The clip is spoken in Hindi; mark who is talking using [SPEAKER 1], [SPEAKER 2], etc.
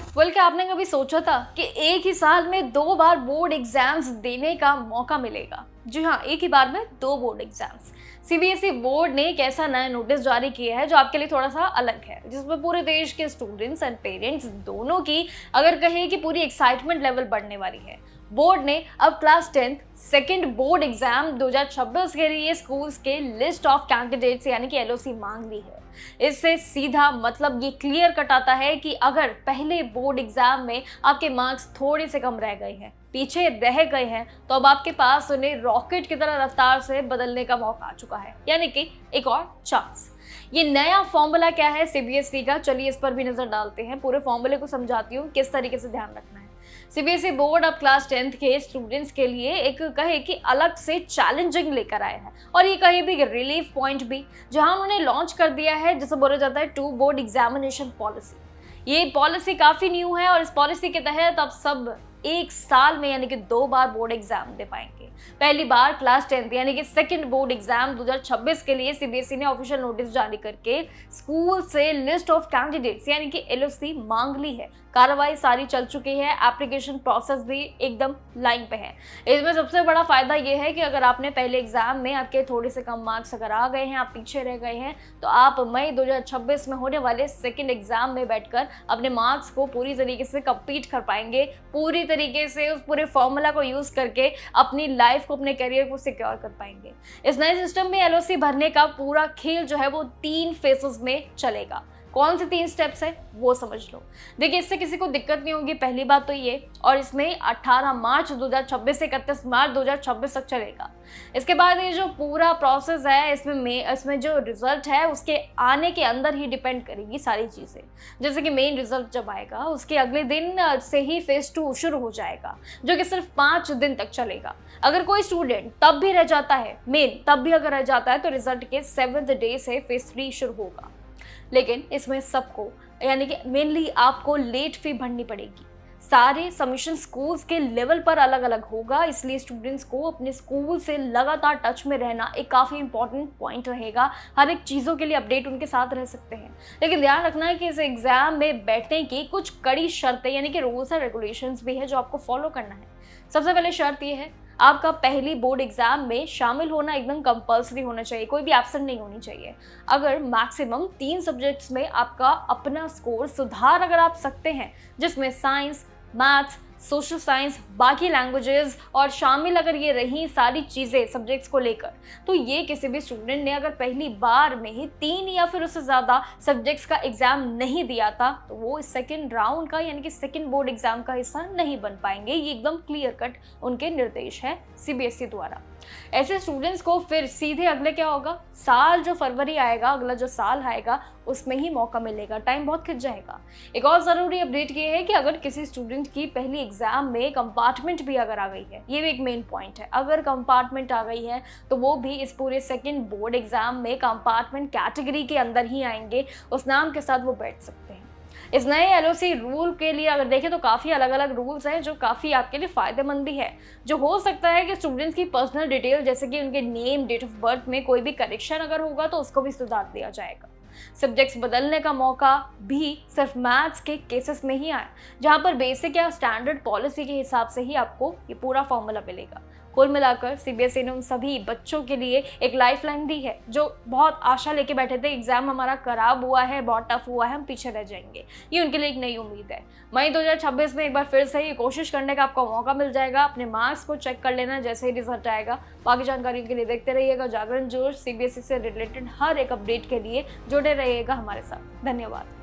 [SPEAKER 1] क्या आपने कभी सोचा था कि एक ही साल में 2 बार बोर्ड एग्जाम्स देने का मौका मिलेगा? जी हाँ, एक ही बार में 2 बोर्ड एग्जाम्स। सीबीएसई बोर्ड ने एक ऐसा नया नोटिस जारी किया है जो आपके लिए थोड़ा सा अलग है, जिसमें पूरे देश के स्टूडेंट्स एंड पेरेंट्स दोनों की अगर कहें कि पूरी एक्साइटमेंट लेवल बढ़ने वाली है। बोर्ड ने अब class 10th second board exam 2026 के लिए स्कूल्स के लिस्ट ऑफ कैंडिडेट्स यानी कि एलओसी मांग ली है। इससे सीधा मतलब ये क्लियर कट आता है कि अगर पहले बोर्ड एग्जाम में आपके मार्क्स थोड़े से कम रह गए हैं, पीछे रह गए हैं, तो अब आपके पास उन्हें रॉकेट की तरह रफ्तार से बदलने का मौका आ चुका है, यानी कि एक और चांस। ये नया फॉर्मूला क्या है सीबीएसई का, चलिए इस पर भी नजर डालते हैं। पूरे फॉर्मूले को समझाती हूँ किस तरीके से ध्यान रखना है। सीबीएसई बोर्ड अब क्लास 10th के स्टूडेंट्स के लिए एक कहे कि अलग से चैलेंजिंग लेकर आया है, और ये कहीं भी रिलीफ पॉइंट भी, जहां उन्होंने लॉन्च कर दिया है जिसे बोला जाता है 2 बोर्ड एग्जामिनेशन पॉलिसी। ये पॉलिसी काफी न्यू है और इस पॉलिसी के तहत अब सब एक साल में यानी कि 2 बार बोर्ड एग्जाम दे पाएंगे। पहली बार क्लास 10th यानी कि सेकंड बोर्ड एग्जाम 2026 के लिए सीबीएसई ने ऑफिशियल नोटिस जारी करके स्कूल से लिस्ट ऑफ कैंडिडेट्स यानी कि एलओसी मांग ली है। कार्रवाई सारी चल चुकी है, एप्लीकेशन प्रोसेस भी एकदम लाइन पे है। इसमें सबसे बड़ा फायदा ये है कि अगर आपने पहले एग्जाम में आपके थोड़े से कम मार्क्स अगर आ गए हैं, आप पीछे रह गए हैं, तो आप मई 2026 में होने वाले सेकंड एग्जाम में बैठकर अपने मार्क्स को पूरी तरीके से कंप्लीट कर पाएंगे, पूरी तरीके से उस पूरे फॉर्मूला को यूज करके अपनी लाइफ को, अपने करियर को सिक्योर कर पाएंगे। इस नए सिस्टम में एलओसी भरने का पूरा खेल जो है वो 3 फेजेस में चलेगा। कौन से 3 स्टेप्स है वो समझ लो। देखिए, इससे किसी को दिक्कत नहीं होगी, पहली बात तो ये, और इसमें 18 मार्च 2026 से 31 मार्च 2026 तक चलेगा। इसके बाद ये जो पूरा प्रोसेस है, इसमें जो रिजल्ट है उसके आने के अंदर ही डिपेंड करेगी सारी चीज़ें। जैसे कि मेन रिजल्ट जब आएगा उसके अगले दिन से ही फेज 2 शुरू हो जाएगा, जो कि सिर्फ 5 दिन तक चलेगा। अगर कोई स्टूडेंट तब भी रह जाता है, तब भी अगर रह जाता है, तो रिजल्ट के 7th डे से फेज 3 शुरू होगा। लेकिन इसमें सबको यानी कि मेनली आपको लेट फी भरनी पड़ेगी। सारे सबमिशन स्कूल्स के लेवल पर अलग अलग होगा, इसलिए स्टूडेंट्स को अपने स्कूल से लगातार टच में रहना एक काफ़ी इंपॉर्टेंट पॉइंट रहेगा। हर एक चीज़ों के लिए अपडेट उनके साथ रह सकते हैं। लेकिन ध्यान रखना है कि इस एग्जाम में बैठने की कुछ कड़ी शर्तें यानी कि रूल्स एंड रेगुलेशंस भी है जो आपको फॉलो करना है। सबसे पहले शर्त यह है, आपका पहली बोर्ड एग्जाम में शामिल होना एकदम कंपल्सरी होना चाहिए, कोई भी एब्सेंट नहीं होनी चाहिए। अगर मैक्सिमम 3 सब्जेक्ट्स में आपका अपना स्कोर सुधार अगर आप सकते हैं, जिसमें साइंस, मैथ्स, सोशल साइंस, बाकी लैंग्वेजेस और शामिल अगर ये रही सारी चीज़ें सब्जेक्ट्स को लेकर, तो ये किसी भी स्टूडेंट ने अगर पहली बार में ही 3 या फिर उससे ज़्यादा सब्जेक्ट्स का एग्जाम नहीं दिया था, तो वो सेकेंड राउंड का यानी कि सेकेंड बोर्ड एग्जाम का हिस्सा नहीं बन पाएंगे। ये एकदम क्लियर कट उनके निर्देश है सीबीएसई द्वारा। ऐसे स्टूडेंट्स को फिर सीधे अगले क्या होगा, साल जो फरवरी आएगा, अगला जो साल आएगा, उसमें ही मौका मिलेगा। टाइम बहुत खिंच जाएगा। एक और ज़रूरी अपडेट ये है कि अगर किसी स्टूडेंट की पहली एग्जाम में कंपार्टमेंट भी अगर आ गई है, ये भी एक मेन पॉइंट है, अगर कंपार्टमेंट आ गई है तो वो भी इस पूरे सेकेंड बोर्ड एग्जाम में कंपार्टमेंट कैटेगरी के अंदर ही आएंगे, उस नाम के साथ वो बैठ सकते हैं। इस नए एलओसी रूल के लिए अगर देखें तो काफ़ी अलग अलग रूल्स हैं जो काफ़ी आपके लिए फ़ायदेमंद भी है। जो हो सकता है कि स्टूडेंट्स की पर्सनल डिटेल जैसे कि उनके नेम, डेट ऑफ बर्थ में कोई भी करेक्शन अगर होगा तो उसको भी सुधार दिया जाएगा। सब्जेक्ट्स बदलने का मौका भी सिर्फ मैथ्स के केसेस में ही आया, जहां पर बेसिक या स्टैंडर्ड पॉलिसी के हिसाब से ही आपको ये पूरा फॉर्मूला मिलेगा। कुल मिलाकर सीबीएसई ने उन सभी बच्चों के लिए एक लाइफलाइन दी है जो बहुत आशा लेके बैठे थे, एग्जाम हमारा खराब हुआ है, बहुत टफ हुआ है, हम पीछे रह जाएंगे। ये उनके लिए एक नई उम्मीद है। मई 2026 में एक बार फिर से ये कोशिश करने का आपको मौका मिल जाएगा। अपने मार्क्स को चेक कर लेना जैसे ही रिजल्ट आएगा। बाकी जानकारी के लिए देखते रहिएगा जागरण जोश। सीबीएसई से रिलेटेड हर एक अपडेट के लिए जुड़े रहिएगा हमारे साथ। धन्यवाद।